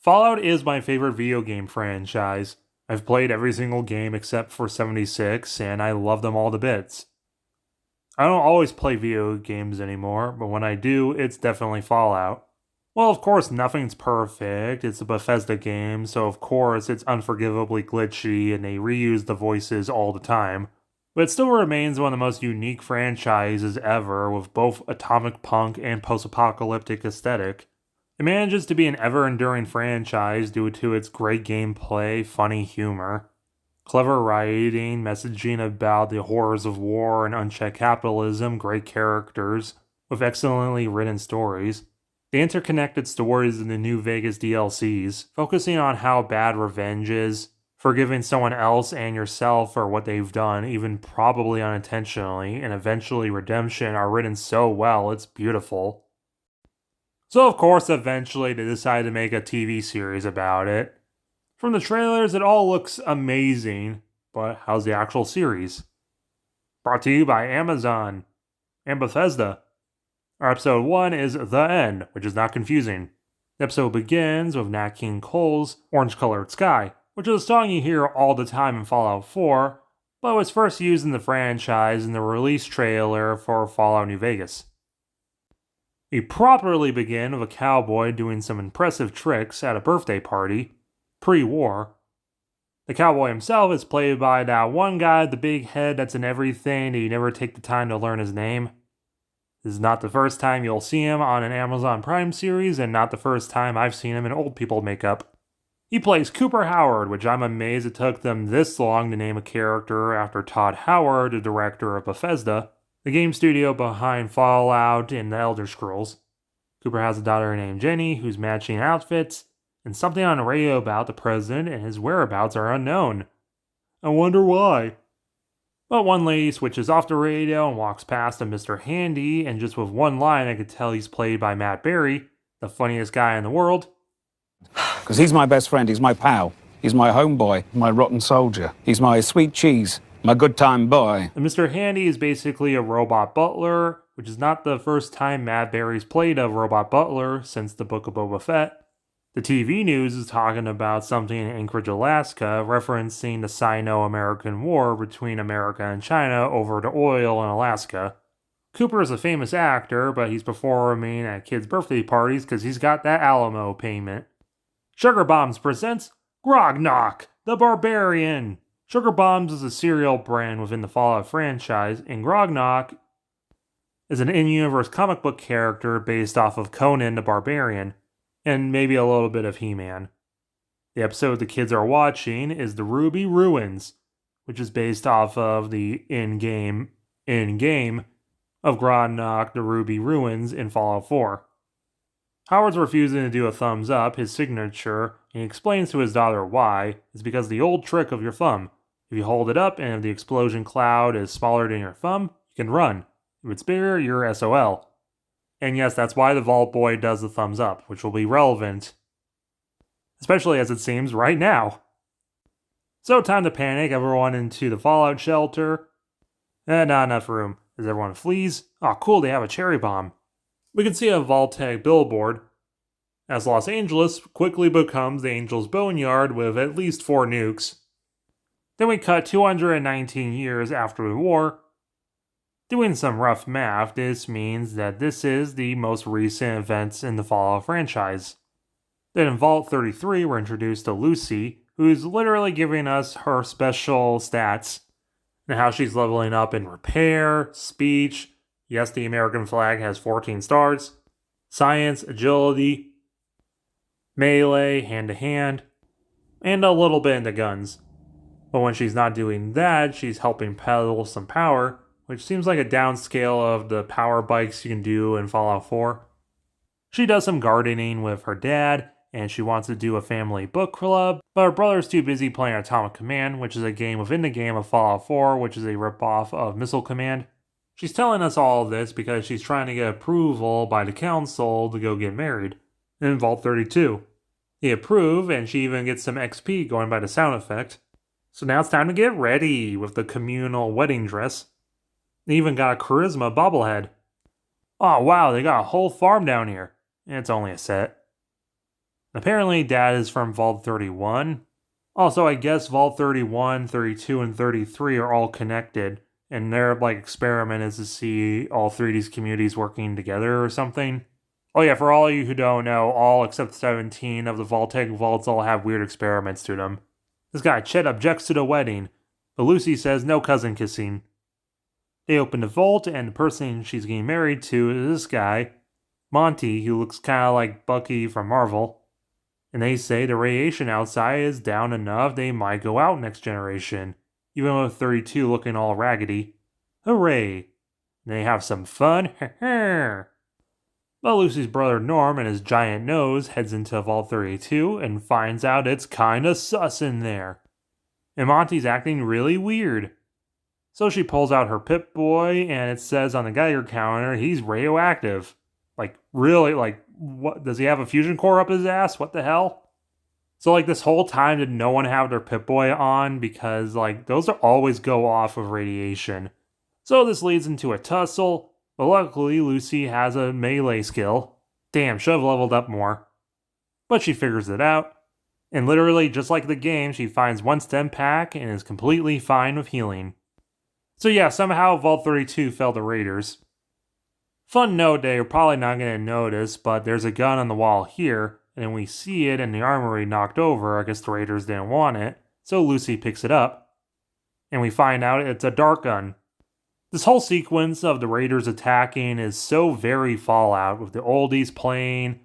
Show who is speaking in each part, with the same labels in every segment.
Speaker 1: Fallout is my favorite video game franchise. I've played every single game except for 76, and I love them all to bits. I don't always play video games anymore, but when I do, it's definitely Fallout. Well, of course, nothing's perfect. It's a Bethesda game, so of course it's unforgivably glitchy and they reuse the voices all the time. But it still remains one of the most unique franchises ever, with both atomic punk and post-apocalyptic aesthetic. It manages to be an ever-enduring franchise due to its great gameplay, funny humor, clever writing, messaging about the horrors of war and unchecked capitalism, great characters, with excellently written stories. The interconnected stories in the New Vegas DLCs, focusing on how bad revenge is, forgiving someone else and yourself for what they've done, even probably unintentionally, and eventually redemption are written so well, it's beautiful. So of course, eventually they decided to make a TV series about it. From the trailers, it all looks amazing, but how's the actual series? Brought to you by Amazon and Bethesda. Our episode 1 is The End, which is not confusing. The episode begins with Nat King Cole's Orange Colored Sky, which is a song you hear all the time in Fallout 4, but was first used in the franchise in the release trailer for Fallout New Vegas. We properly begin with a cowboy doing some impressive tricks at a birthday party, pre-war. The cowboy himself is played by that one guy with the big head that's in everything that you never take the time to learn his name. This is not the first time you'll see him on an Amazon Prime series, and not the first time I've seen him in old people makeup. He plays Cooper Howard, which I'm amazed it took them this long to name a character after Todd Howard, the director of Bethesda, the game studio behind Fallout and the Elder Scrolls. Cooper has a daughter named Jenny, who's matching outfits, and something on the radio about the president and his whereabouts are unknown. I wonder why. But one lady switches off the radio and walks past a Mr. Handy, and just with one line I could tell he's played by Matt Berry, the funniest guy in the world.
Speaker 2: Because he's my best friend, he's my pal, he's my homeboy, my rotten soldier, he's my sweet cheese, my good time boy.
Speaker 1: And Mr. Handy is basically a robot butler, which is not the first time Matt Berry's played a robot butler since the Book of Boba Fett. The TV news is talking about something in Anchorage, Alaska, referencing the Sino-American War between America and China over the oil in Alaska. Cooper is a famous actor, but he's performing at kids' birthday parties because he's got that Alamo payment. Sugar Bombs presents Grognock, the Barbarian. Sugar Bombs is a cereal brand within the Fallout franchise, and Grognock is an in-universe comic book character based off of Conan the Barbarian, and maybe a little bit of He-Man. The episode the kids are watching is The Ruby Ruins, which is based off of the in-game of Grognock, The Ruby Ruins in Fallout 4. Howard's refusing to do a thumbs up, his signature, and he explains to his daughter why. It's because the old trick of your thumb. If you hold it up and if the explosion cloud is smaller than your thumb, you can run. If it's bigger, you're SOL. And yes, that's why the Vault Boy does the thumbs up, which will be relevant, especially as it seems right now. So time to panic, everyone into the Fallout shelter. Not enough room, as everyone flees. Oh cool, they have a cherry bomb. We can see a Vault-Tec billboard, as Los Angeles quickly becomes the Angel's Boneyard with at least 4 nukes. Then we cut 219 years after the war. Doing some rough math, this means that this is the most recent events in the Fallout franchise. Then in Vault 33, we're introduced to Lucy, who's literally giving us her special stats, and how she's leveling up in repair, speech, yes, the American flag has 14 stars, science, agility, melee, hand-to-hand, and a little bit into guns. But when she's not doing that, she's helping peddle some power, which seems like a downscale of the power bikes you can do in Fallout 4. She does some gardening with her dad, and she wants to do a family book club, but her brother's too busy playing Atomic Command, which is a game within the game of Fallout 4, which is a ripoff of Missile Command. She's telling us all of this because she's trying to get approval by the council to go get married in Vault 32. They approve, and she even gets some XP going by the sound effect. So now it's time to get ready with the communal wedding dress. They even got a charisma bobblehead. Oh wow, they got a whole farm down here. And it's only a set. Apparently, Dad is from Vault 31. Also, I guess Vault 31, 32, and 33 are all connected, and their experiment is to see all three of these communities working together or something. Oh yeah, for all of you who don't know, all except 17 of the Vault-Tec vaults all have weird experiments to them. This guy, Chet, objects to the wedding, but Lucy says no cousin kissing. They open the vault, and the person she's getting married to is this guy, Monty, who looks kind of like Bucky from Marvel. And they say the radiation outside is down enough they might go out next generation, even with 32 looking all raggedy. Hooray! And they have some fun, But Lucy's brother Norm and his giant nose heads into Vault 32 and finds out it's kinda sus in there. And Monty's acting really weird. So she pulls out her Pip-Boy and it says on the Geiger counter he's radioactive. Really, what? Does he have a fusion core up his ass? What the hell? So, this whole time, did no one have their Pip-Boy on? Because, those are always go off of radiation. So this leads into a tussle, but luckily Lucy has a melee skill. Damn, should have leveled up more. But she figures it out. And literally, just like the game, she finds one stem pack and is completely fine with healing. So yeah, somehow Vault 32 fell to Raiders. Fun note that you're probably not going to notice, but there's a gun on the wall here, and we see it in the armory knocked over. I guess the Raiders didn't want it, so Lucy picks it up. And we find out it's a dart gun. This whole sequence of the Raiders attacking is so very Fallout, with the oldies playing,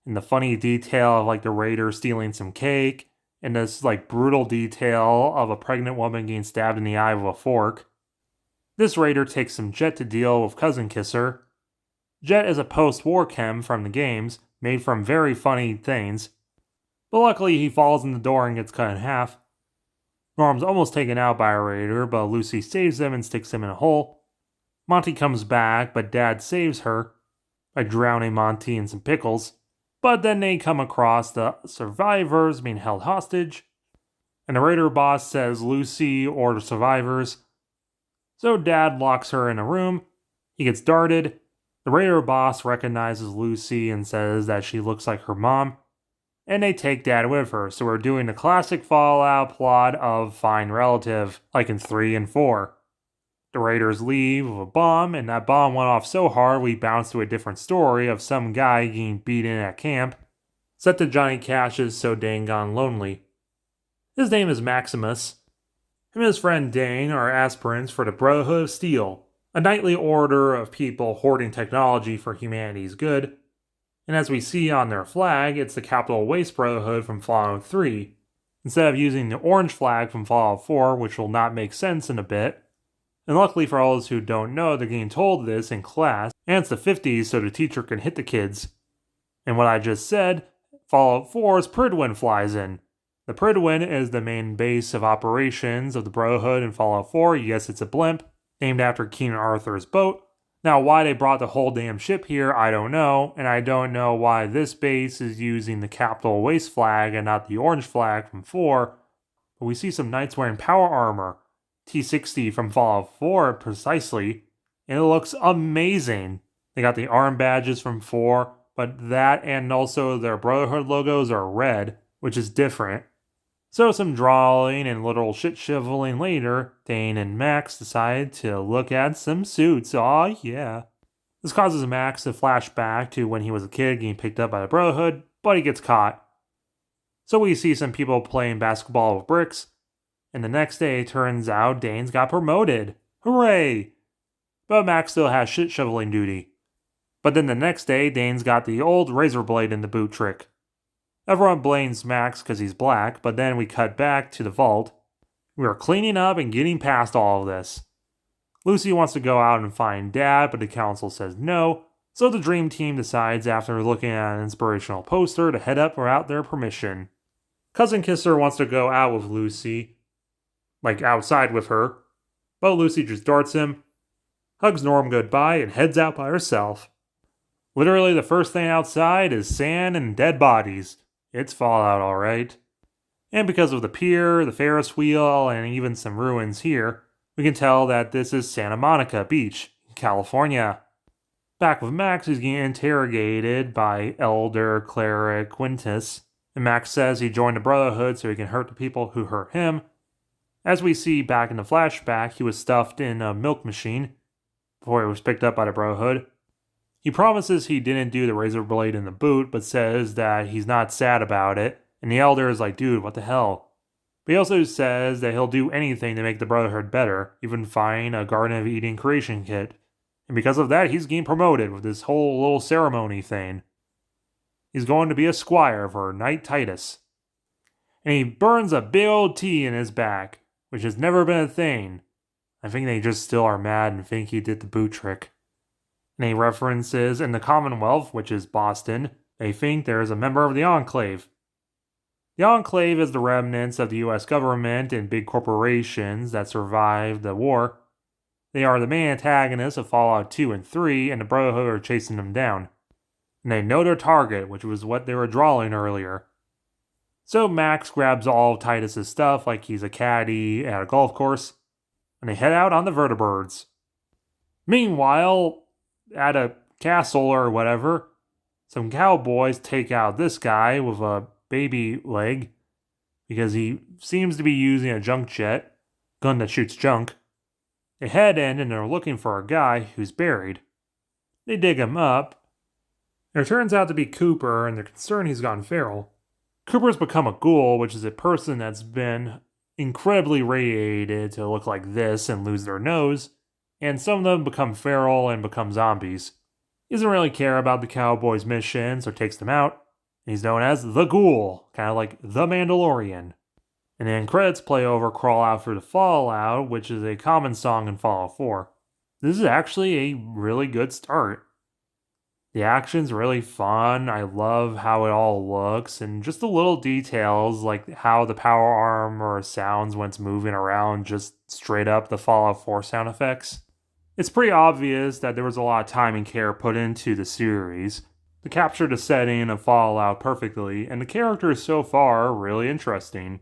Speaker 1: and the funny detail of the Raiders stealing some cake, and this brutal detail of a pregnant woman getting stabbed in the eye with a fork. This Raider takes some Jet to deal with Cousin Kisser. Jet is a post-war chem from the games, made from very funny things. But luckily he falls in the door and gets cut in half. Norm's almost taken out by a Raider, but Lucy saves him and sticks him in a hole. Monty comes back, but Dad saves her by drowning Monty in some pickles. But then they come across the survivors being held hostage. And the Raider boss says Lucy or the survivors. So Dad locks her in a room. He gets darted. The Raider boss recognizes Lucy and says that she looks like her mom, and they take Dad with her, so we're doing the classic Fallout plot of find relative, like in 3 and 4. The Raiders leave with a bomb, and that bomb went off so hard we bounce to a different story of some guy getting beaten at camp, set to Johnny Cash's So Dang Gone Lonely. His name is Maximus. Him and his friend Dane are aspirants for the Brotherhood of Steel, a knightly order of people hoarding technology for humanity's good, and as we see on their flag, it's the Capital Waste Brotherhood from Fallout 3, instead of using the orange flag from Fallout 4, which will not make sense in a bit. And luckily for all those who don't know, they're getting told this in class, and it's the 50s so the teacher can hit the kids. And what I just said, Fallout 4's Prydwen flies in. The Prydwen is the main base of operations of the Brotherhood in Fallout 4. Yes, it's a blimp, named after King Arthur's boat. Now, why they brought the whole damn ship here, I don't know, and I don't know why this base is using the Capital Waste flag and not the orange flag from 4, but we see some knights wearing power armor, T-60 from Fallout 4 precisely, and it looks amazing. They got the arm badges from 4, but that and also their Brotherhood logos are red, which is different. So some drawing and little shit-shoveling later, Dane and Max decide to look at some suits. Aw, yeah. This causes Max to flash back to when he was a kid getting picked up by the Brotherhood, but he gets caught. So we see some people playing basketball with bricks, and the next day it turns out Dane's got promoted. Hooray! But Max still has shit-shoveling duty. But then the next day, Dane's got the old razor blade in the boot trick. Everyone blames Max because he's black, but then we cut back to the vault. We are cleaning up and getting past all of this. Lucy wants to go out and find Dad, but the council says no, so the dream team decides after looking at an inspirational poster to head up without their permission. Cousin Kisser wants to go out with Lucy, outside with her, but Lucy just darts him, hugs Norm goodbye, and heads out by herself. Literally the first thing outside is sand and dead bodies. It's Fallout, alright. And because of the pier, the Ferris wheel, and even some ruins here, we can tell that this is Santa Monica Beach, California. Back with Max, who's getting interrogated by Elder Cleric Quintus. And Max says he joined the Brotherhood so he can hurt the people who hurt him. As we see back in the flashback, he was stuffed in a milk machine before he was picked up by the Brotherhood. He promises he didn't do the razor blade in the boot, but says that he's not sad about it, and the Elder is like, dude, what the hell? But he also says that he'll do anything to make the Brotherhood better, even find a Garden of Eden creation kit. And because of that, he's getting promoted with this whole little ceremony thing. He's going to be a squire for Knight Titus. And he burns a big old T in his back, which has never been a thing. I think they just still are mad and think he did the boot trick. And he references in the Commonwealth, which is Boston, they think there is a member of the Enclave. The Enclave is the remnants of the US government and big corporations that survived the war. They are the main antagonists of Fallout 2 and 3, and the Brotherhood are chasing them down. And they know their target, which was what they were drawing earlier. So Max grabs all of Titus's stuff like he's a caddy at a golf course, and they head out on the vertibirds. Meanwhile, at a castle or whatever, some cowboys take out this guy with a baby leg because he seems to be using a junk jet, gun that shoots junk. They head in and they're looking for a guy who's buried. They dig him up. It turns out to be Cooper, and they're concerned he's gone feral. Cooper's become a ghoul, which is a person that's been incredibly radiated to look like this and lose their nose, and some of them become feral and become zombies. He doesn't really care about the cowboys' mission, so takes them out. He's known as the Ghoul, kind of like the Mandalorian. And then credits play over Crawl Out for the Fallout, which is a common song in Fallout 4. This is actually a really good start. The action's really fun. I love how it all looks, and just the little details like how the power armor sounds when it's moving around, just straight up the Fallout 4 sound effects. It's pretty obvious that there was a lot of time and care put into the series to capture the setting of Fallout perfectly, and the characters so far are really interesting.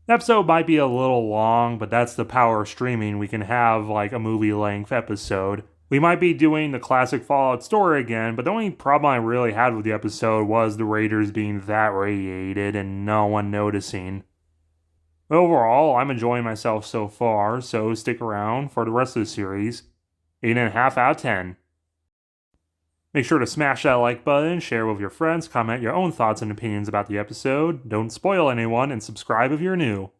Speaker 1: The episode might be a little long, but that's the power of streaming. We can have like a movie-length episode. We might be doing the classic Fallout story again, but the only problem I really had with the episode was the Raiders being that radiated and no one noticing. But overall, I'm enjoying myself so far, so stick around for the rest of the series. 8.5 out of 10. Make sure to smash that like button, share with your friends, comment your own thoughts and opinions about the episode, don't spoil anyone, and subscribe if you're new.